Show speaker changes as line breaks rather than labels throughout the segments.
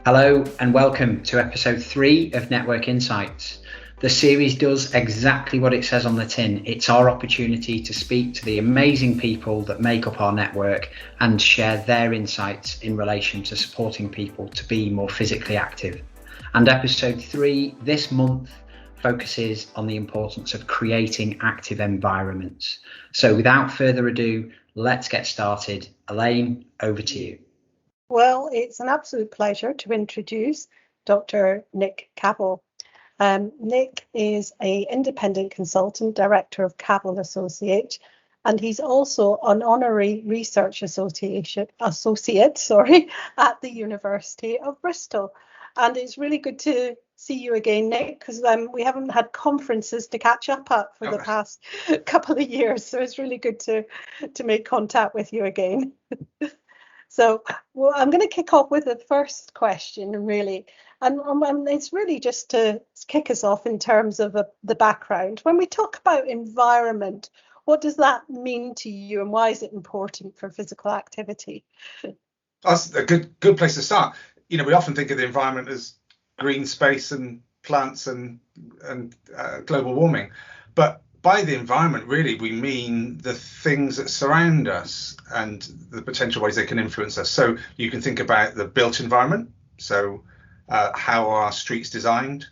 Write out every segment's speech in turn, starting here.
Hello and welcome to episode 3 of Network Insights. The series does exactly what it says on the tin. It's our opportunity to speak to the amazing people that make up our network and share their insights in relation to supporting people to be more physically active. And episode 3 this month focuses on the importance of creating active environments. So without further ado, let's get started. Elaine, over to you.
Well, it's an absolute pleasure to introduce Dr. Nick Cavill. Nick is an independent consultant, director of Cavill Associates, and he's also an honorary research associate at the University of Bristol. And it's really good to see you again, Nick, because we haven't had conferences to catch up at for the past couple of years. So it's really good to make contact with you again. So, well, I'm going to kick off with the first question, really, and it's really just to kick us off in terms of the background. When we talk about environment, what does that mean to you, and why is it important for physical activity?
That's a good place to start. You know, we often think of the environment as green space and plants and global warming, but by the environment, really, we mean the things that surround us and the potential ways they can influence us. So you can think about the built environment. So how are our streets designed?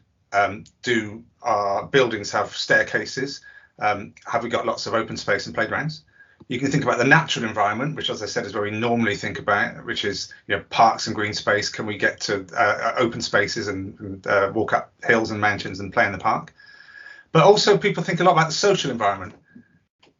Do our buildings have staircases? Have we got lots of open space and playgrounds? You can think about the natural environment, which, as I said, is where we normally think about, which is, you know, parks and green space. Can we get to open spaces and walk up hills and mountains and play in the park? But also people think a lot about the social environment.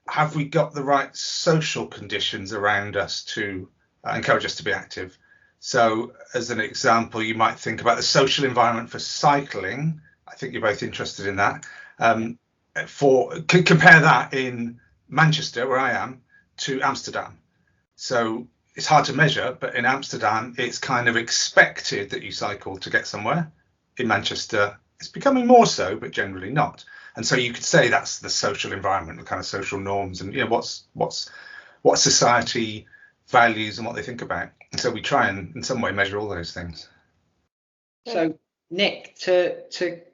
Have we got the right social conditions around us to encourage us to be active? So as an example, you might think about the social environment for cycling. I think you're both interested in that. Compare that in Manchester, where I am, to Amsterdam. So it's hard to measure, but in Amsterdam, it's kind of expected that you cycle to get somewhere. In Manchester, it's becoming more so, but generally not. And so you could say that's the social environment, the kind of social norms, and, you know, what society values and what they think about. And so we try and in some way measure all those things.
So Nick, to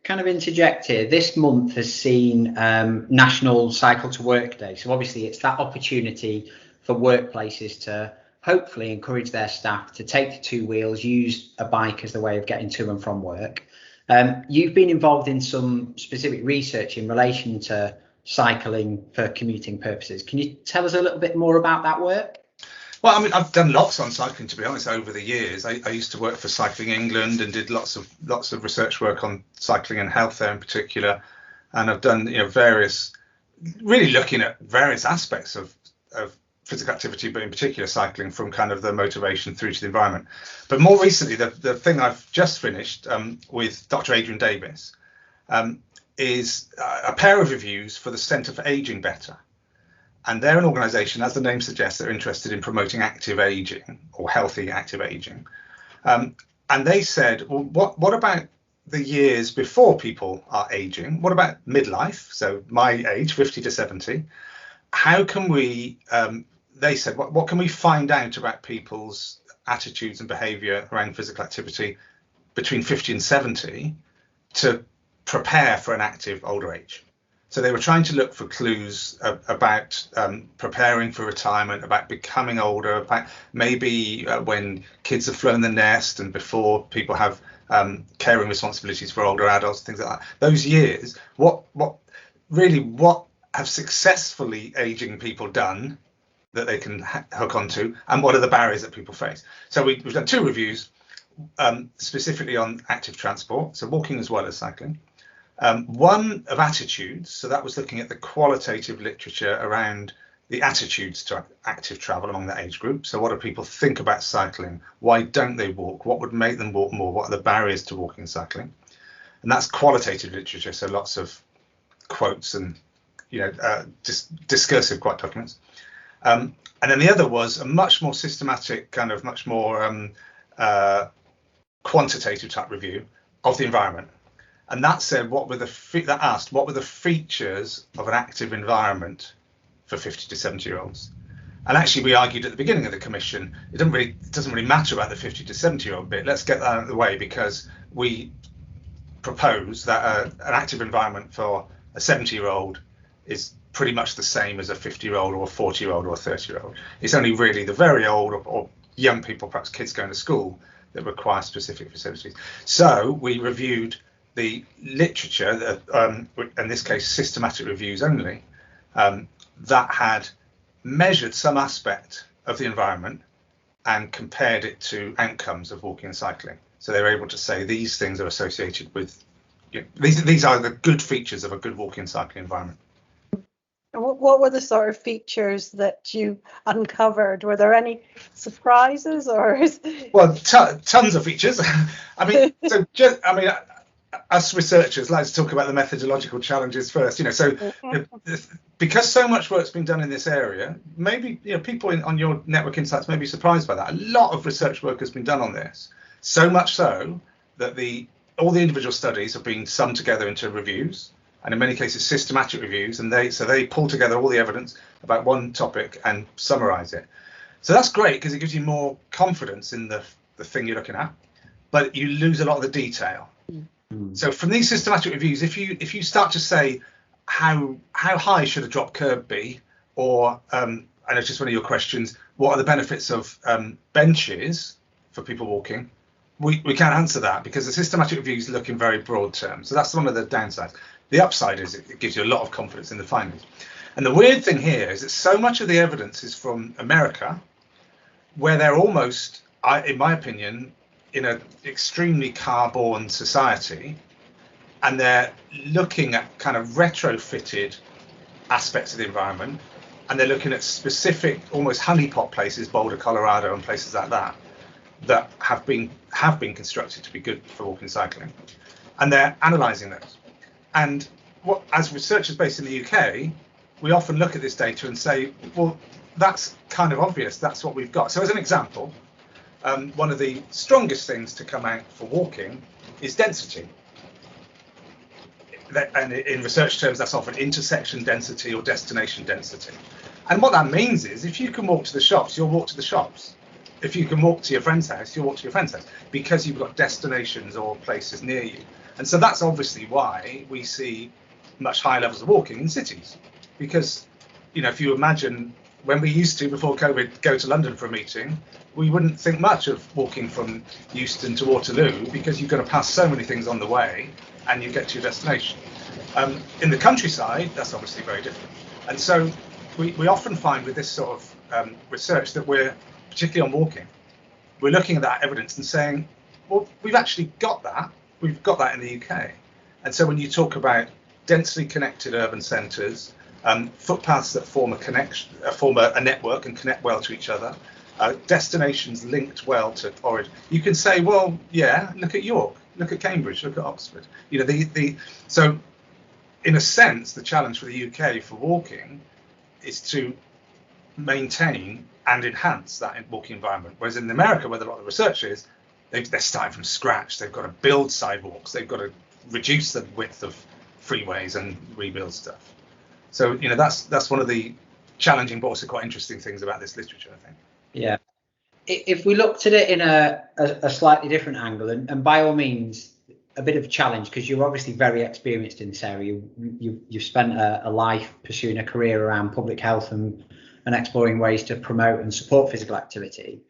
kind of interject here, this month has seen National Cycle to Work Day. So obviously it's that opportunity for workplaces to hopefully encourage their staff to take the two wheels, use a bike as the way of getting to and from work. You've been involved in some specific research in relation to cycling for commuting purposes. Can you tell us a little bit more about that work?
Well, I mean, I've done lots on cycling, to be honest, over the years. I used to work for Cycling England and did lots of research work on cycling and health there in particular. And I've done, you know, really looking at various aspects of physical activity, but in particular cycling, from kind of the motivation through to the environment. But more recently, the thing I've just finished with Dr. Adrian Davis is a pair of reviews for the Centre for Aging Better. And they're an organisation, as the name suggests, they're interested in promoting active ageing or healthy active ageing. And they said, well, what about the years before people are ageing? What about midlife? So my age, 50 to 70. How can we, they said, what can we find out about people's attitudes and behaviour around physical activity between 50 and 70 to prepare for an active older age? So they were trying to look for clues about preparing for retirement, about becoming older, about maybe when kids have flown the nest and before people have caring responsibilities for older adults, things like that. Those years, what have successfully aging people done that they can hook onto, and what are the barriers that people face? So we've done 2 reviews specifically on active transport, so walking as well as cycling. One of attitudes, so that was looking at the qualitative literature around the attitudes to active travel among that age group. So what do people think about cycling? Why don't they walk? What would make them walk more? What are the barriers to walking and cycling? And that's qualitative literature, so lots of quotes and, you know, discursive quite documents. And then the other was a much more systematic, kind of much more quantitative type review of the environment. And that said, what were the features of an active environment for 50 to 70 year olds? And actually, we argued at the beginning of the commission, it doesn't really matter about the 50 to 70-year-old bit. Let's get that out of the way, because we propose that an active environment for a 70-year-old is pretty much the same as a 50-year-old or a 40-year-old or a 30-year-old. It's only really the very old or young people, perhaps kids going to school, that require specific facilities. So we reviewed the literature, in this case systematic reviews only, that had measured some aspect of the environment and compared it to outcomes of walking and cycling. So they were able to say these things are associated with, these are the good features of a good walking and cycling environment.
What were the sort of features that you uncovered? Were there any surprises, or?
Well, tons of features. Us researchers like to talk about the methodological challenges first. Because so much work's been done in this area, maybe people on your network insights may be surprised by that. A lot of research work has been done on this, so much so that all the individual studies have been summed together into reviews, and in many cases systematic reviews, and they pull together all the evidence about one topic and summarize it. So that's great, because it gives you more confidence in the thing you're looking at, but you lose a lot of the detail. So from these systematic reviews, if you start to say how high should a drop curb be, or and it's just one of your questions, what are the benefits of benches for people walking, we can't answer that, because the systematic reviews look in very broad terms. So that's one of the downsides. The upside is it gives you a lot of confidence in the findings. And the weird thing here is that so much of the evidence is from America, where they're almost, in my opinion, in an extremely car-borne society, and they're looking at kind of retrofitted aspects of the environment, and they're looking at specific, almost honeypot places, Boulder, Colorado, and places like that, that have been constructed to be good for walking and cycling, and they're analysing those. And as researchers based in the UK, we often look at this data and say, well, that's kind of obvious, that's what we've got. So as an example, one of the strongest things to come out for walking is density. And in research terms, that's often intersection density or destination density. And what that means is, if you can walk to the shops, you'll walk to the shops. If you can walk to your friend's house, you'll walk to your friend's house, because you've got destinations or places near you. And so that's obviously why we see much higher levels of walking in cities. Because, if you imagine when we used to, before COVID, go to London for a meeting, we wouldn't think much of walking from Euston to Waterloo, because you're going to pass so many things on the way and you get to your destination. In the countryside, that's obviously very different. And so we often find with this sort of research that we're, particularly on walking, we're looking at that evidence and saying, well, we've actually got that. We've got that in the UK. And so when you talk about densely connected urban centres, footpaths that form a network and connect well to each other, destinations linked well to origin, you can say, well, yeah, look at York, look at Cambridge, look at Oxford. So in a sense, the challenge for the UK for walking is to maintain and enhance that walking environment. Whereas in America, where a lot of the research is, they're starting from scratch. They've got to build sidewalks. They've got to reduce the width of freeways and rebuild stuff. So, that's one of the challenging but also quite interesting things about this literature, I think.
Yeah. If we looked at it in a slightly different angle, and by all means, a bit of a challenge, because you're obviously very experienced in this area. You've spent a life pursuing a career around public health and exploring ways to promote and support physical activity.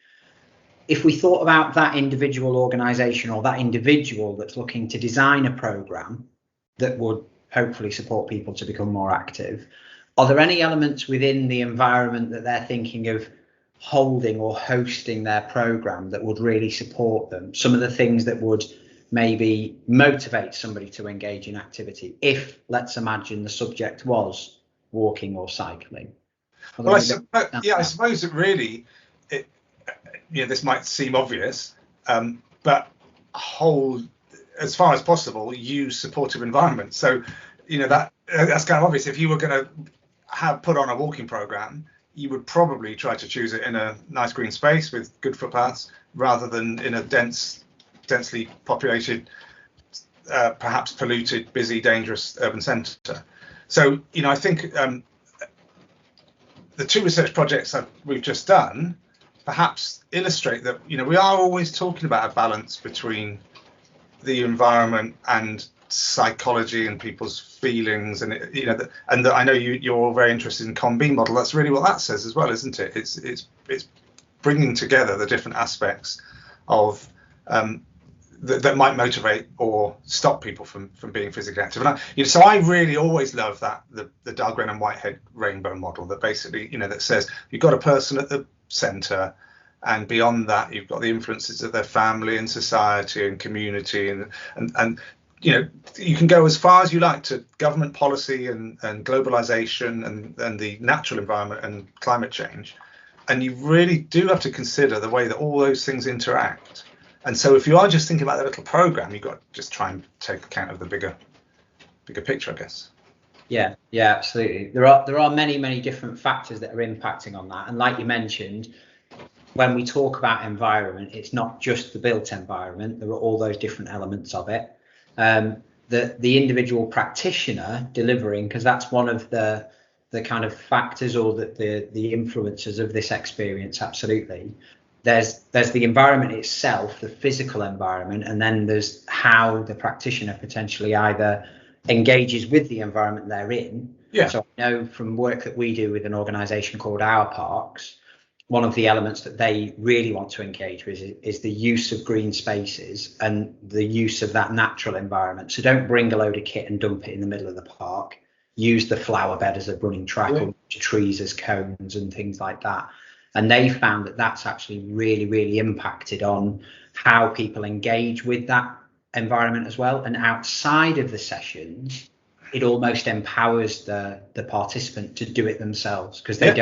If we thought about that individual organisation or that individual that's looking to design a programme that would hopefully support people to become more active, are there any elements within the environment that they're thinking of holding or hosting their programme that would really support them? Some of the things that would maybe motivate somebody to engage in activity, if, let's imagine, the subject was walking or cycling.
Well, I suppose that really, this might seem obvious, but hold, as far as possible, use supportive environments. So, that's kind of obvious. If you were going to put on a walking program, you would probably try to choose it in a nice green space with good footpaths, rather than in a densely populated, perhaps polluted, busy, dangerous urban centre. So, I think the two research projects that we've just done perhaps illustrate that, you know, we are always talking about a balance between the environment and psychology and people's feelings, and you know, and I know you're all very interested in COM-B model. That's really what that says as well, isn't it? It's bringing together the different aspects of that might motivate or stop people from being physically active. And so I really always love that the Dahlgren and Whitehead rainbow model, that basically, you know, that says you've got a person at the centre, and beyond that you've got the influences of their family and society and community, and you know, you can go as far as you like to government policy and globalization and the natural environment and climate change, and you really do have to consider the way that all those things interact. And so if you are just thinking about that little program, you've got to just try and take account of the bigger picture, I guess.
Yeah, absolutely. There are many different factors that are impacting on that. And like you mentioned, when we talk about environment, it's not just the built environment. There are all those different elements of it. The individual practitioner delivering, because that's one of the kind of factors or the influences of this experience. Absolutely. There's the environment itself, the physical environment, and then there's how the practitioner potentially either engages with the environment they're in.
Yeah.
So I know from work that we do with an organisation called Our Parks, one of the elements that they really want to engage with is the use of green spaces and the use of that natural environment. So don't bring a load of kit and dump it in the middle of the park. Use the flower bed as a running track, or trees as cones and things like that. And they found that that's actually really impacted on how people engage with that environment as well. And outside of the sessions, it almost empowers the participant to do it themselves, because they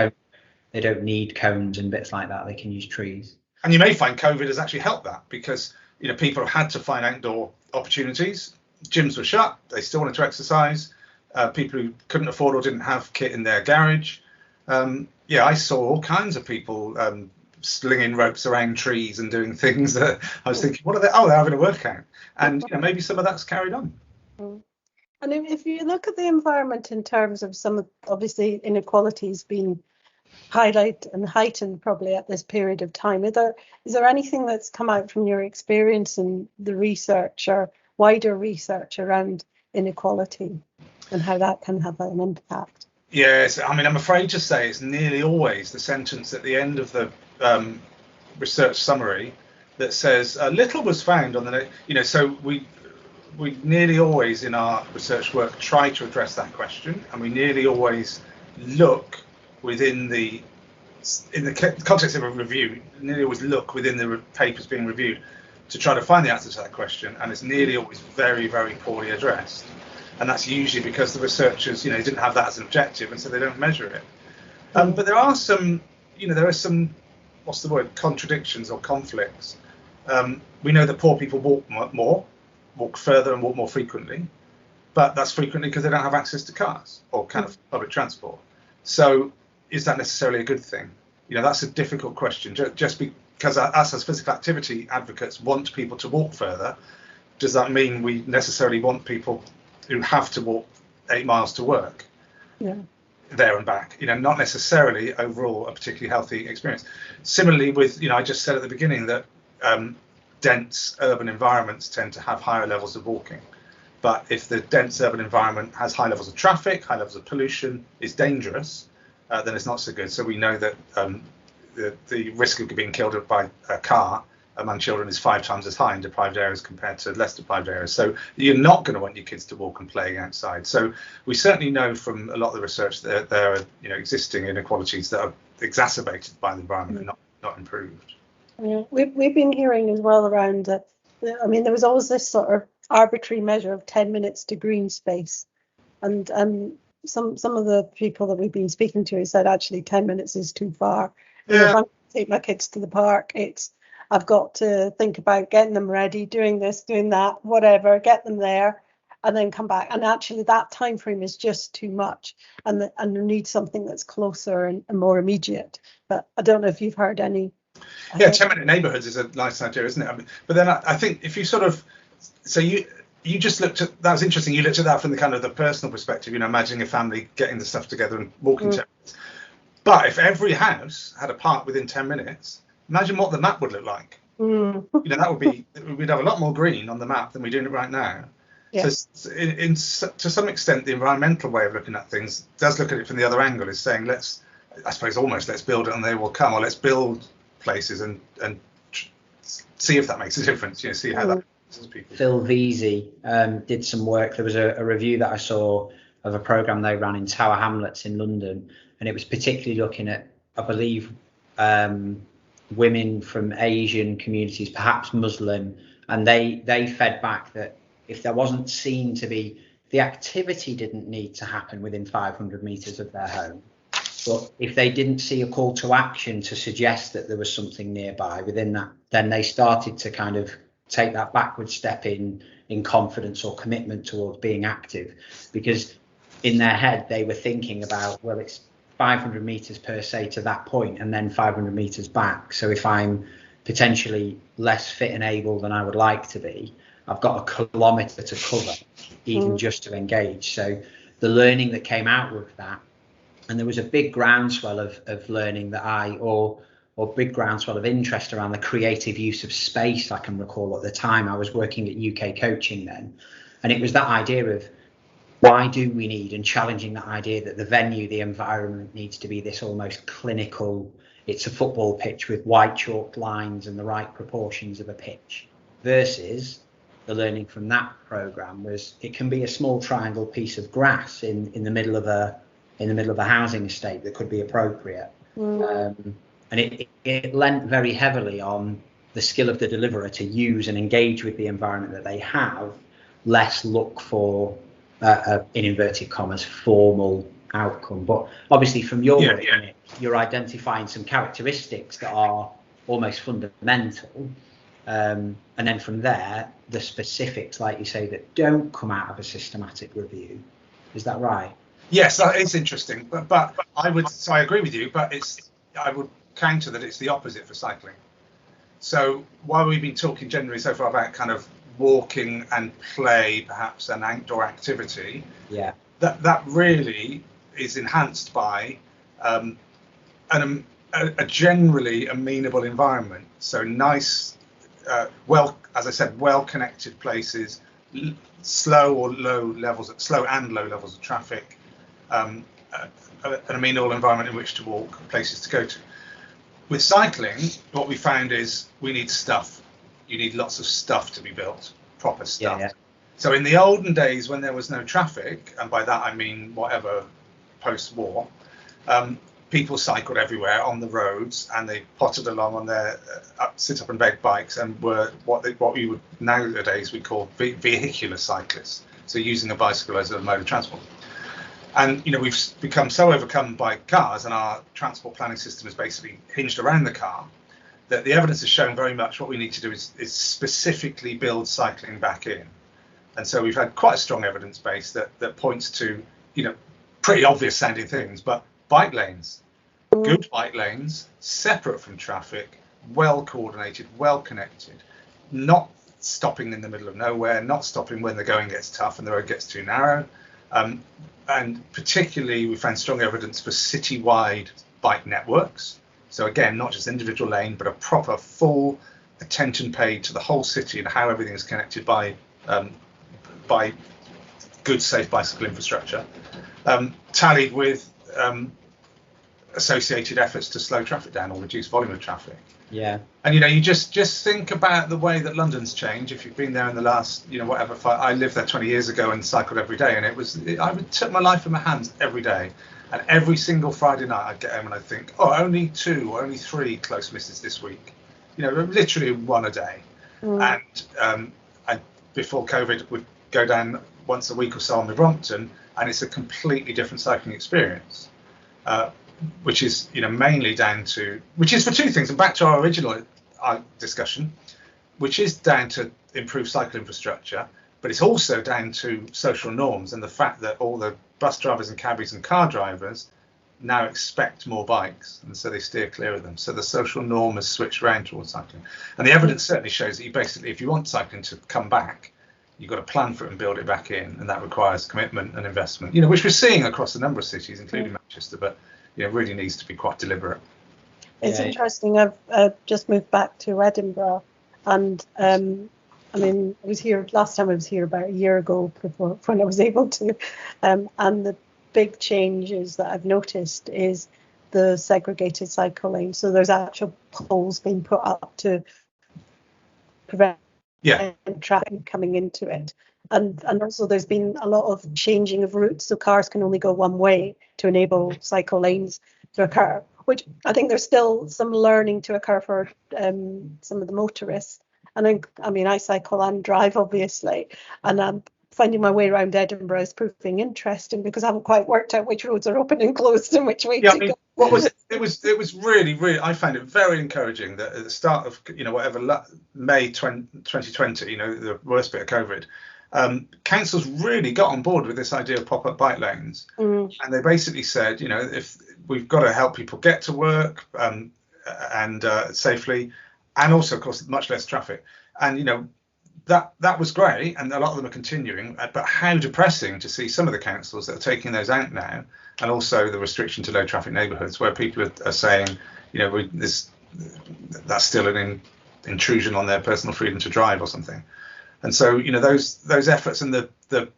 don't need cones and bits like that. They can use trees.
And you may find COVID has actually helped that, because, you know, people have had to find outdoor opportunities. Gyms were shut. They still wanted to exercise. People who couldn't afford or didn't have kit in their garage. I saw all kinds of people slinging ropes around trees and doing things that I was thinking, what are they? Oh, they're having a workout. And you know, maybe some of that's carried on.
And if you look at the environment in terms of some of, obviously, inequalities being highlighted and heightened probably at this period of time, is there anything that's come out from your experience in the research or wider research around inequality and how that can have an impact?
Yes, I mean, I'm afraid to say it's nearly always the sentence at the end of the research summary that says little was found on the, you know, so we nearly always in our research work try to address that question, and we nearly always look within in the context of a review, nearly always look within the papers being reviewed to try to find the answer to that question, and it's nearly always very poorly addressed. And that's usually because the researchers, you know, didn't have that as an objective, and so they don't measure it. But there are some, you know, what's the word, contradictions or conflicts. We know that poor people walk further and walk more frequently, but that's frequently because they don't have access to cars or kind of public transport. So is that necessarily a good thing? You know, that's a difficult question. Just because us as physical activity advocates want people to walk further, does that mean we necessarily want people who have to walk 8 miles to work there and back? You know, not necessarily overall a particularly healthy experience. Similarly with, you know, I just said at the beginning that dense urban environments tend to have higher levels of walking. But if the dense urban environment has high levels of traffic, high levels of pollution, is dangerous, then it's not so good. So we know that the risk of being killed by a car among children is 5 times as high in deprived areas compared to less deprived areas. So you're not going to want your kids to walk and play outside. So we certainly know from a lot of the research that there are, you know, existing inequalities that are exacerbated by the environment and not improved.
Yeah, we've been hearing as well around I mean, there was always this sort of arbitrary measure of 10 minutes to green space, and some of the people that we've been speaking to said actually 10 minutes is too far. You know, if I'm going to take my kids to the park, I've got to think about getting them ready, doing this, doing that, whatever, get them there, and then come back. And actually, that time frame is just too much, and there needs something that's closer and more immediate. But I don't know if you've heard any.
Yeah, 10-minute neighbourhoods is a nice idea, isn't it? I mean, but then I think if you sort of, so you just looked at, that was interesting. You looked at that from the kind of the personal perspective, you know, imagining a family getting the stuff together and walking to. But if every house had a park within 10 minutes, imagine what the map would look like. That would be, we'd have a lot more green on the map than we're doing it right now. Yeah. So to some extent, the environmental way of looking at things does look at it from the other angle, is saying, let's build it and they will come, or let's build places and see if that makes a difference, see how that makes people.
Phil Veazey did some work. There was a review that I saw of a programme they ran in Tower Hamlets in London, and it was particularly looking at, I believe, women from Asian communities, perhaps Muslim, and they fed back that if there wasn't seen to be, the activity didn't need to happen within 500 metres of their home, but if they didn't see a call to action to suggest that there was something nearby within that, then they started to kind of take that backward step in confidence or commitment towards being active, because in their head they were thinking about, well, it's 500 meters per se to that point and then 500 meters back, so if I'm potentially less fit and able than I would like to be, I've got a kilometer to cover even just to engage. So the learning that came out of that, and there was a big groundswell of learning that or big groundswell of interest around the creative use of space. I can recall at the time I was working at UK Coaching then, and it was that idea of, why do we need, and challenging that idea that the venue, the environment needs to be this almost clinical, it's a football pitch with white chalked lines and the right proportions of a pitch, versus the learning from that programme was it can be a small triangle piece of grass in the middle of a housing estate that could be appropriate. And it lent very heavily on the skill of the deliverer to use and engage with the environment that they have, less look for in inverted commas formal outcome. But obviously from your work, Nick, you're identifying some characteristics that are almost fundamental, and then from there the specifics, like you say, that don't come out of a systematic review. Is that right?
Yes, it's interesting, but I agree with you, but I would counter that it's the opposite for cycling. So while we've been talking generally so far about kind of walking and play, perhaps an outdoor activity, that really is enhanced by a generally amenable environment. So nice, as I said, well-connected places, slow and low levels of traffic, an amenable environment in which to walk, places to go to. With cycling, what we found is we need stuff. You need lots of stuff to be built, proper stuff. So in the olden days when there was no traffic, and by that I mean whatever post-war, people cycled everywhere on the roads, and they potted along on their sit-up-and-bed bikes, and were what we would nowadays we call vehicular cyclists. So using a bicycle as a mode of transport. And we've become so overcome by cars, and our transport planning system is basically hinged around the car, that the evidence has shown very much what we need to do is specifically build cycling back in. And so we've had quite a strong evidence base that points to pretty obvious sounding things, but bike lanes, good bike lanes, separate from traffic, well coordinated, well connected, not stopping in the middle of nowhere, not stopping when the going gets tough and the road gets too narrow. And particularly we found strong evidence for citywide bike networks. So again, not just individual lane, but a proper full attention paid to the whole city and how everything is connected by good, safe bicycle infrastructure, tallied with associated efforts to slow traffic down or reduce volume of traffic.
Yeah. And
you just think about the way that London's changed. If you've been there in the last I lived there 20 years ago and cycled every day, and I took my life in my hands every day, and every single Friday night I'd get home and I'd think, only 2 or only 3 close misses this week, literally one a day. And I before COVID would go down once a week or so on the Brompton, and it's a completely different cycling experience. Which is mainly down to, which is for 2 things, and back to our original discussion, which is down to improved cycle infrastructure, but it's also down to social norms and the fact that all the bus drivers and cabbies and car drivers now expect more bikes, and so they steer clear of them. So the social norm has switched around towards cycling, and the evidence certainly shows that if you want cycling to come back, you've got to plan for it and build it back in, and that requires commitment and investment, which we're seeing across a number of cities, including Manchester, but really needs to be quite deliberate.
It's interesting. I've just moved back to Edinburgh, and I mean, I was here last time. I was here about a year ago before, when I was able to, and the big changes that I've noticed is the segregated cycle lane. So there's actual poles being put up to prevent traffic coming into it. And also there's been a lot of changing of routes, so cars can only go one way to enable cycle lanes to occur, which I think there's still some learning to occur for some of the motorists. And I mean, I cycle and drive, obviously, and I'm finding my way around Edinburgh is proving interesting because I haven't quite worked out which roads are open and closed and which way to go.
It was really, I found it very encouraging that at the start of May 2020, the worst bit of COVID, councils really got on board with this idea of pop-up bike lanes, and they basically said, if we've got to help people get to work and safely, and also, of course, much less traffic, and that was great, and a lot of them are continuing. But how depressing to see some of the councils that are taking those out now, and also the restriction to low traffic neighbourhoods, where people are saying, that's still an intrusion on their personal freedom to drive or something. And so, those efforts and the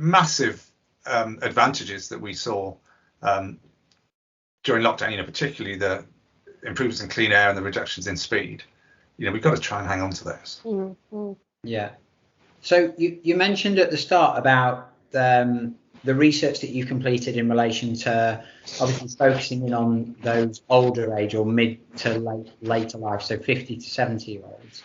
massive advantages that we saw during lockdown, particularly the improvements in clean air and the reductions in speed, we've got to try and hang on to those.
Mm-hmm.
Yeah. So you mentioned at the start about the research that you completed in relation to obviously focusing in on those older age or mid to later life, so 50 to 70-year-olds.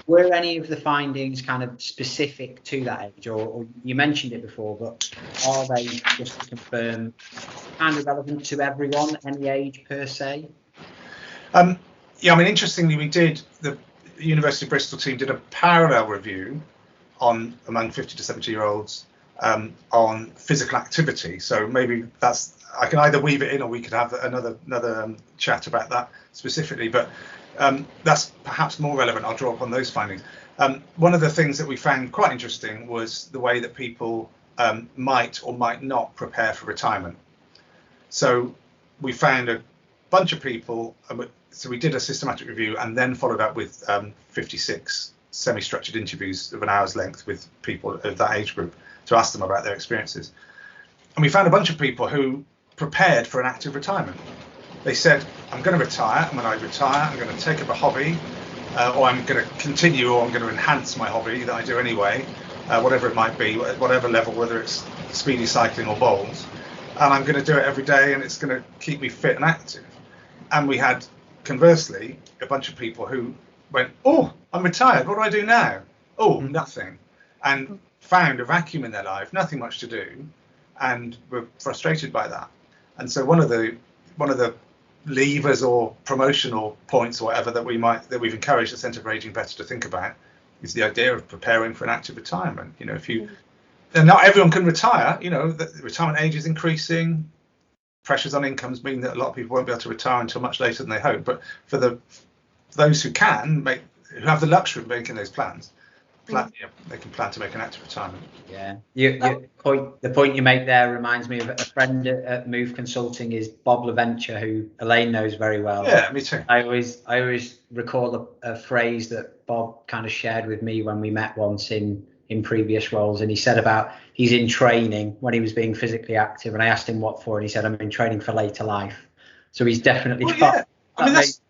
Were any of the findings kind of specific to that age, or you mentioned it before, but are they, just to confirm, kind of relevant to everyone, any age per se?
Interestingly, the University of Bristol team did a parallel review among 50 to 70-year-olds on physical activity. So maybe I can either weave it in, or we could have another chat about that specifically. But that's perhaps more relevant. I'll draw upon those findings. One of the things that we found quite interesting was the way that people might or might not prepare for retirement. So we found a bunch of people. So we did a systematic review and then followed up with 56 semi-structured interviews of an hour's length with people of that age group to ask them about their experiences. And we found a bunch of people who prepared for an active retirement. They said, I'm going to retire, and when I retire, I'm going to take up a hobby, or I'm going to continue, or I'm going to enhance my hobby that I do anyway, whatever it might be, whatever level, whether it's speedy cycling or bowls. And I'm going to do it every day, and it's going to keep me fit and active. And we had, conversely, a bunch of people who went, oh, I'm retired, what do I do now? Oh, nothing. And found a vacuum in their life, nothing much to do, and were frustrated by that. And so one of the levers or promotional points or whatever that we've encouraged the Centre for Ageing Better to think about is the idea of preparing for an active retirement. And not everyone can retire, the retirement age is increasing. Pressures on incomes mean that a lot of people won't be able to retire until much later than they hope. But for those who who have the luxury of making those plans, they can plan to make an active retirement.
Yeah, the point you make there reminds me of a friend at Move Consulting is Bob LaVenture, who Elaine knows very well.
Yeah, me too.
I always recall a phrase that Bob kind of shared with me when we met once in previous roles, and he said about he's in training when he was being physically active, and I asked him what for, and he said I'm in training for later life. So he's definitely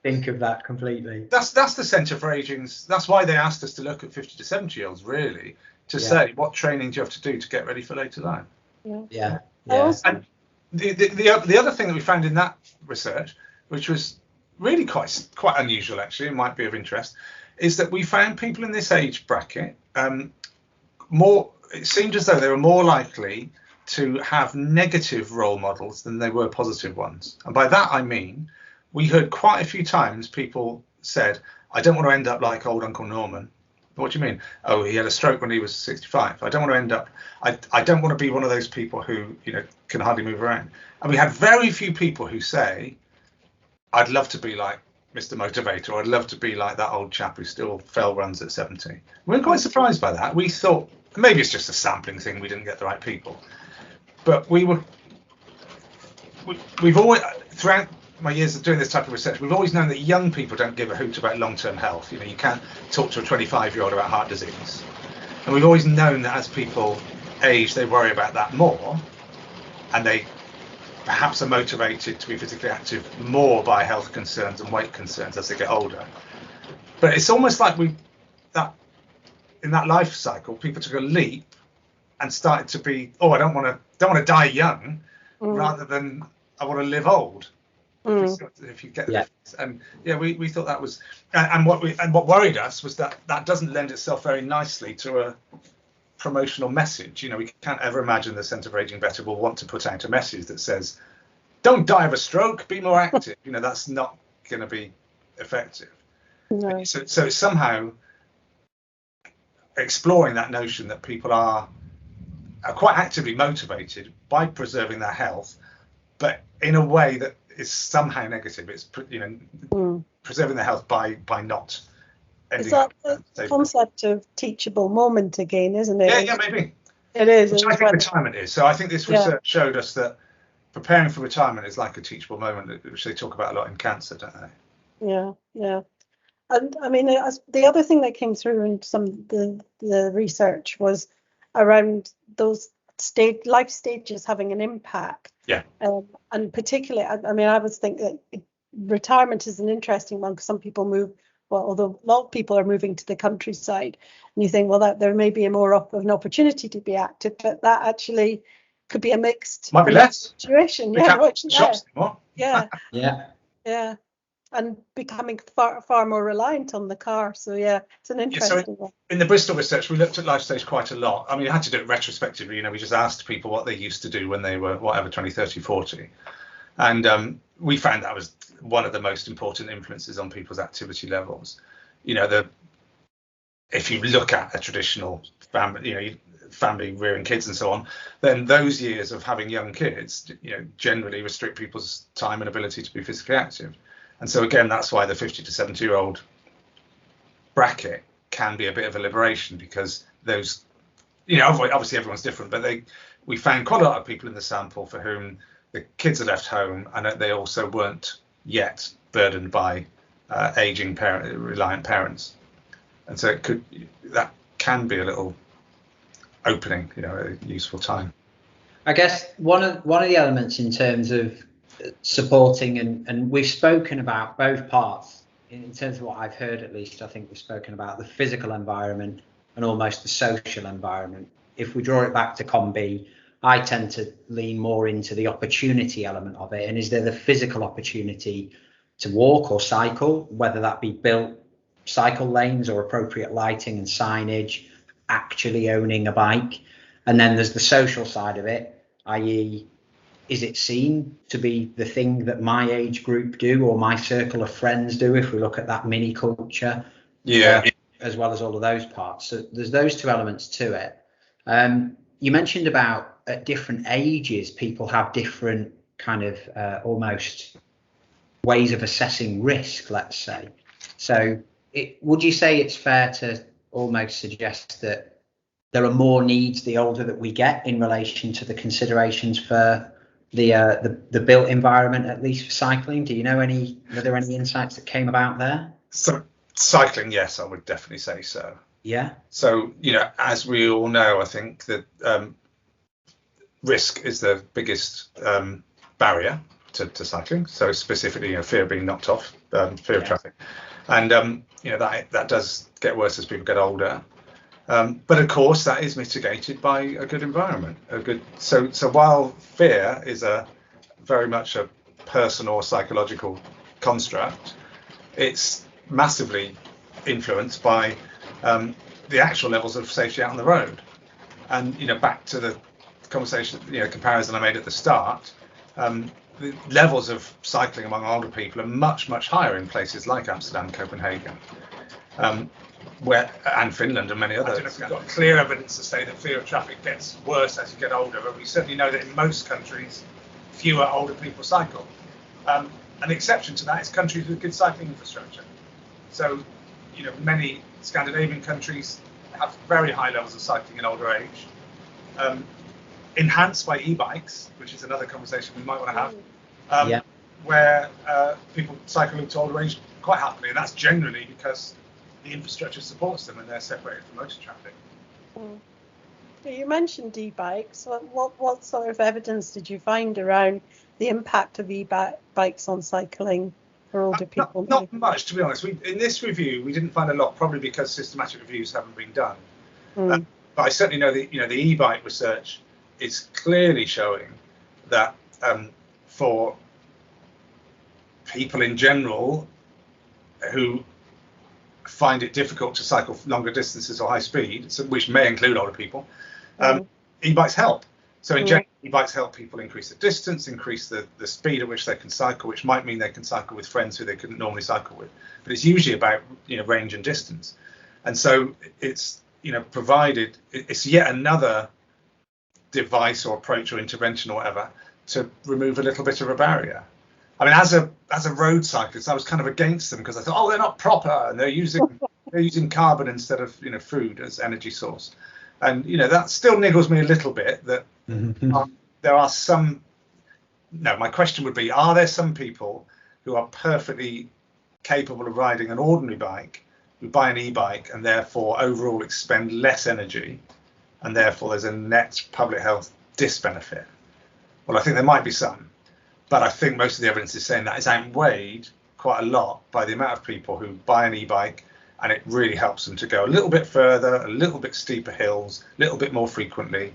think of that completely.
That's the Centre for Ageing's. That's why they asked us to look at 50 to 70-year-olds, really, to say what training do you have to do to get ready for later life.
Yeah.
And the other thing that we found in that research, which was really quite unusual, actually, it might be of interest, is that we found people in this age bracket it seemed as though they were more likely to have negative role models than they were positive ones. And by that I mean, we heard quite a few times people said, I don't want to end up like old Uncle Norman. What do you mean? Oh, he had a stroke when he was 65. I don't want to end up, I don't want to be one of those people who, can hardly move around. And we had very few people who say, I'd love to be like Mr. Motivator, or I'd love to be like that old chap who still fell runs at 70. We were quite surprised by that. We thought, maybe it's just a sampling thing, we didn't get the right people. But we were we've always, throughout my years of doing this type of research, we've always known that young people don't give a hoot about long-term health. You can't talk to a 25-year-old about heart disease. And we've always known that as people age, they worry about that more, and they perhaps are motivated to be physically active more by health concerns and weight concerns as they get older. But it's almost like in that life cycle, people took a leap and started to be, I don't want to die young, rather than I want to live old. If you get the difference. And we thought that was, and what worried us was that doesn't lend itself very nicely to a promotional message. We can't ever imagine the Centre for Aging Better will want to put out a message that says, don't die of a stroke, be more active. That's not going to be effective. No. So it's somehow exploring that notion that people are quite actively motivated by preserving their health, but in a way that is somehow negative. It's preserving their health by not ending
is that
up.
The concept of teachable moment again, isn't it?
Yeah, maybe.
It is.
Which I think retirement is. So I think this research showed us that preparing for retirement is like a teachable moment, which they talk about a lot in cancer, don't they?
Yeah. And I mean, the other thing that came through in some of the research was around those life stages having an impact.
Yeah.
And particularly, I was thinking that retirement is an interesting one because some people move. Well, although a lot of people are moving to the countryside, and you think, well, that there may be more of an opportunity to be active, but that actually could be a mixed
might be less
situation.
Shops anymore.
Yeah. And becoming far more reliant on the car. So it's an interesting one.
In the Bristol research, we looked at life stage quite a lot. I had to do it retrospectively. We just asked people what they used to do when they were 20, 30, 40. And we found that was one of the most important influences on people's activity levels. If you look at a traditional family, family rearing kids and so on, then those years of having young kids, generally restrict people's time and ability to be physically active. And so again, that's why the 50 to 70-year-old bracket can be a bit of a liberation, because those, obviously everyone's different, but we found quite a lot of people in the sample for whom the kids had left home and they also weren't yet burdened by aging reliant parents. And so that can be a little opening, a useful time.
I guess one of the elements in terms of supporting, and we've spoken about both parts in terms of what I've heard, at least. I think we've spoken about the physical environment and almost the social environment. If we draw it back to COM-B, I tend to lean more into the opportunity element of it. And is there the physical opportunity to walk or cycle, whether that be built cycle lanes or appropriate lighting and signage, actually owning a bike? And then there's the social side of it, i.e., is it seen to be the thing that my age group do or my circle of friends do, if we look at that mini culture, as well as all of those parts? So there's those two elements to it. You mentioned about at different ages, people have different kind of almost ways of assessing risk, let's say. So would you say it's fair to almost suggest that there are more needs the older that we get in relation to the considerations for the built environment, at least for cycling? Do you know were there any insights that came about there?
So cycling, yes, I would definitely say so.
Yeah.
So, as we all know, I think that risk is the biggest barrier to cycling. So specifically, fear of being knocked off, fear of traffic. And, that does get worse as people get older. But of course, that is mitigated by a good environment. So while fear is very much a personal or psychological construct, it's massively influenced by the actual levels of safety out on the road. And back to the conversation, comparison I made at the start, the levels of cycling among older people are much, much higher in places like Amsterdam, Copenhagen. And Finland and many others. I don't know if we've got clear evidence to say that fear of traffic gets worse as you get older, but we certainly know that in most countries, fewer older people cycle. An exception to that is countries with good cycling infrastructure. So, many Scandinavian countries have very high levels of cycling in older age, enhanced by e-bikes, which is another conversation we might want to have. where people cycle into older age quite happily, and that's generally because the infrastructure supports them and they're separated from motor traffic.
You mentioned e-bikes. What sort of evidence did you find around the impact of e-bikes on cycling for older people?
Not much, to be honest. In this review, we didn't find a lot, probably because systematic reviews haven't been done. But I certainly know that the e-bike research is clearly showing that for people in general who find it difficult to cycle longer distances or high speed, which may include older people, e-bikes help. So in general, e-bikes help people increase the distance, increase the speed at which they can cycle, which might mean they can cycle with friends who they couldn't normally cycle with. But it's usually about range and distance. And so it's provided it's yet another device or approach or intervention or whatever to remove a little bit of a barrier. I mean, as a road cyclist, I was kind of against them because I thought, oh, they're not proper, and they're using carbon instead of food as energy source, and that still niggles me a little bit that there are some. No, my question would be: are there some people who are perfectly capable of riding an ordinary bike, who buy an e-bike and therefore overall expend less energy, and therefore there's a net public health disbenefit? Well, I think there might be some. But I think most of the evidence is saying that is outweighed quite a lot by the amount of people who buy an e-bike and it really helps them to go a little bit further, a little bit steeper hills, a little bit more frequently,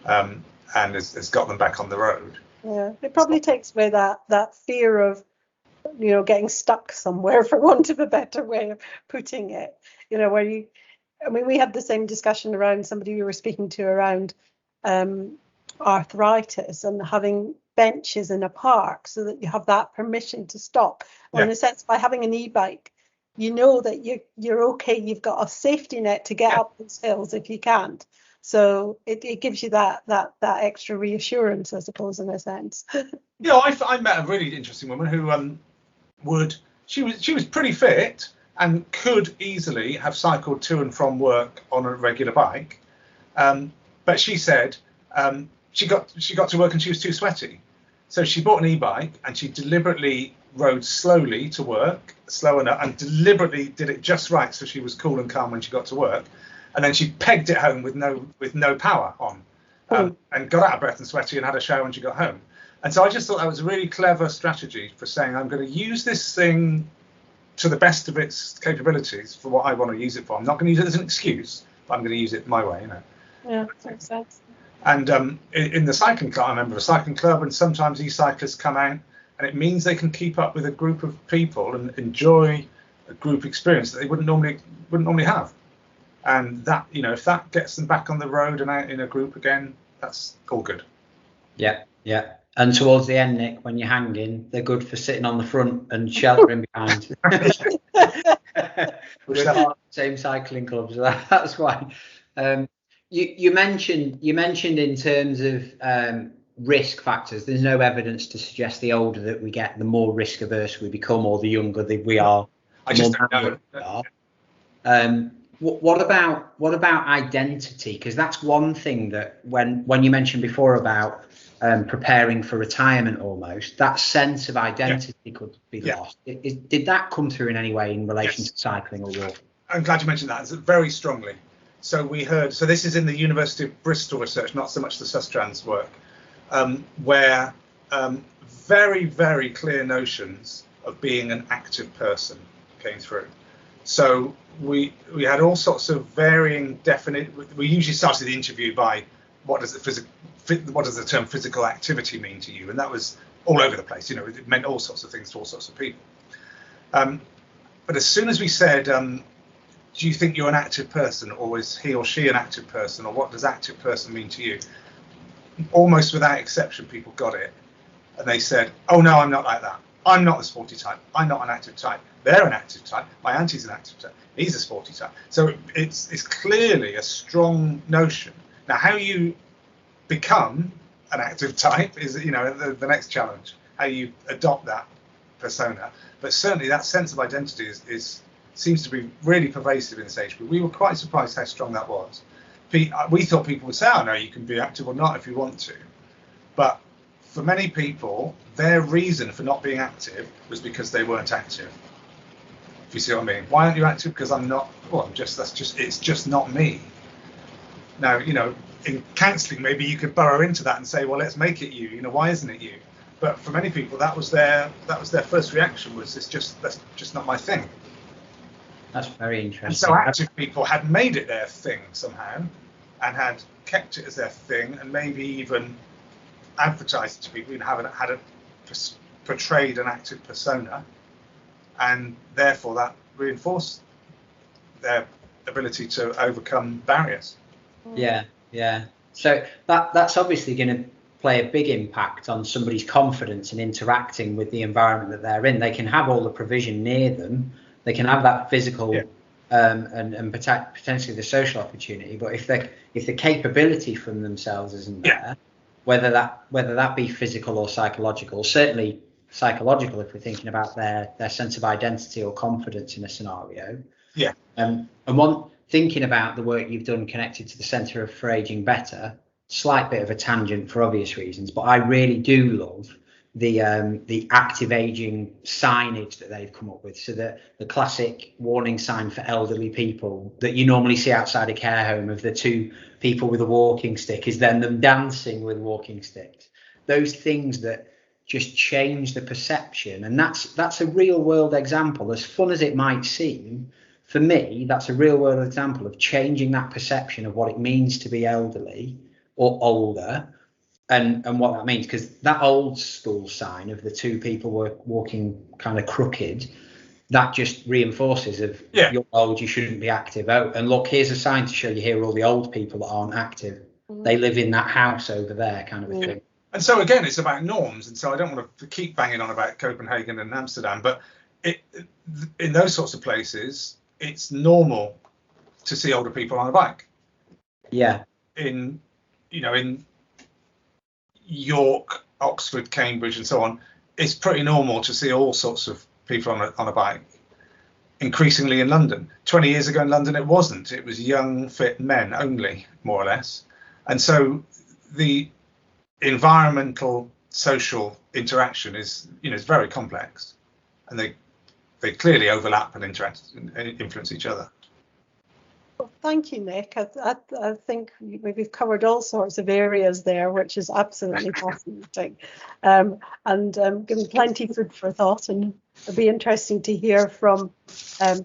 and has got them back on the road.
Yeah, it probably takes away that fear of getting stuck somewhere, for want of a better way of putting it. We had the same discussion around somebody we were speaking to around arthritis and having benches in a park so that you have that permission to stop. Well, in a sense, by having an e-bike, that you're okay, you've got a safety net to get up those hills if you can't. So it gives you that extra reassurance, I suppose, in a sense.
I met a really interesting woman who she was pretty fit and could easily have cycled to and from work on a regular bike, but she said she got to work and she was too sweaty. So she bought an e-bike and she deliberately rode slowly to work, slow enough, and deliberately did it just right so she was cool and calm when she got to work. And then she pegged it home with no power on, and got out of breath and sweaty and had a shower when she got home. And so I just thought that was a really clever strategy for saying, I'm going to use this thing to the best of its capabilities for what I want to use it for. I'm not going to use it as an excuse, but I'm going to use it my way,
Yeah, makes sense.
And in the cycling club, I remember a cycling club, and sometimes e-cyclists come out, and it means they can keep up with a group of people and enjoy a group experience that they wouldn't normally have. And that, if that gets them back on the road and out in a group again, that's all good.
Yeah. And towards the end, Nick, when you're hanging, they're good for sitting on the front and sheltering behind. Same cycling clubs. That's why. You mentioned in terms of risk factors, there's no evidence to suggest the older that we get, the more risk averse we become, or the younger that we are.
I just don't know.
What about identity? Because that's one thing that when you mentioned before about preparing for retirement, almost that sense of identity could be lost. Did that come through in any way in relation to cycling or walking? I'm
glad you mentioned that. It's very strongly. So we heard. So this is in the University of Bristol research, not so much the Sustrans work, where very, very clear notions of being an active person came through. So we had all sorts of varying definite. We usually started the interview by what does the term physical activity mean to you, and that was all over the place. It meant all sorts of things to all sorts of people. But as soon as we said, do you think you're an active person, or is he or she an active person, or what does active person mean to you? Almost without exception, people got it, and they said, oh no, I'm not like that. I'm not the sporty type. I'm not an active type. They're an active type. My auntie's an active type. He's a sporty type. So it's clearly a strong notion. Now, how you become an active type is, the next challenge. How you adopt that persona. But certainly that sense of identity seems to be really pervasive in this age group. We were quite surprised how strong that was. We thought people would say, oh no, you can be active or not if you want to. But for many people, their reason for not being active was because they weren't active. If you see what I mean? Why aren't you active? Because I'm not. Well, it's just not me. Now, in counselling, maybe you could burrow into that and say, well, let's make it you. Why isn't it you? But for many people, that was their first reaction, was that's just not my thing.
That's very interesting.
And so active people had made it their thing somehow, and had kept it as their thing, and maybe even advertised it to people, portrayed an active persona, and therefore that reinforced their ability to overcome barriers.
Yeah. So that's obviously going to play a big impact on somebody's confidence in interacting with the environment that they're in. They can have all the provision near them, they can have that physical and potentially the social opportunity, but if the capability from themselves isn't there, whether that be physical or psychological, certainly psychological if we're thinking about their sense of identity or confidence in a scenario. And thinking about the work you've done connected to the Centre for Ageing Better, slight bit of a tangent for obvious reasons, but I really do love the active aging signage that they've come up with. So the classic warning sign for elderly people that you normally see outside a care home of the two people with a walking stick is then them dancing with walking sticks. Those things that just change the perception, and that's a real world example. As fun as it might seem, for me, that's a real world example of changing that perception of what it means to be elderly or older, and what that means. Because that old school sign of the two people walking kind of crooked, that just reinforces of you're old, you shouldn't be active. Oh, and look, here's a sign to show you here are all the old people that aren't active. They live in that house over there, kind of a thing.
And so again, it's about norms, and so I don't want to keep banging on about Copenhagen and Amsterdam, but in those sorts of places, it's normal to see older people on a bike. In York, Oxford, Cambridge, and so on, it's pretty normal to see all sorts of people on a bike. Increasingly in London. 20 years ago in London, it wasn't. It was young, fit men only, more or less. And so the environmental, social interaction is very complex, and they clearly overlap and interact and influence each other.
Well, thank you, Nick. I think we've covered all sorts of areas there, which is absolutely fascinating, and given plenty food for thought. And it'll be interesting to hear from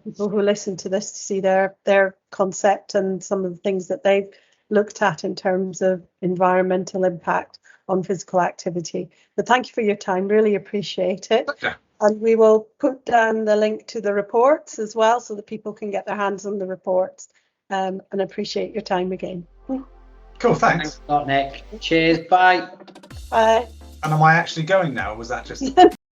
people who listen to this to see their concept and some of the things that they've looked at in terms of environmental impact on physical activity. But thank you for your time. Really appreciate it.
Yeah.
And we will put down the link to the reports as well, so that people can get their hands on the reports. And appreciate your time again.
Cool, thanks.
Thanks a lot, Nick. Cheers, bye.
Bye.
And am I actually going now? Or was that just...